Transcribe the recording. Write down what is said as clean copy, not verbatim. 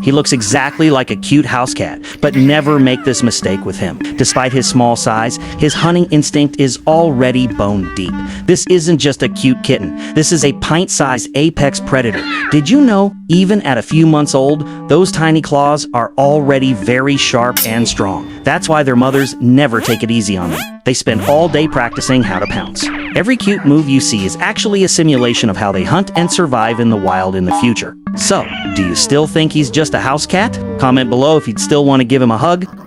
He looks exactly like a cute house cat, but never make this mistake with him. Despite his small size, his hunting instinct is already bone deep. This isn't just a cute kitten. This is a pint-sized apex predator. Did you know, even at a few months old, those tiny claws are already very sharp and strong. That's why their mothers never take it easy on them. They spend all day practicing how to pounce. Every cute move you see is actually a simulation of how they hunt and survive in the wild in the future. So, do you still think he's just a house cat? Comment below if you'd still want to give him a hug.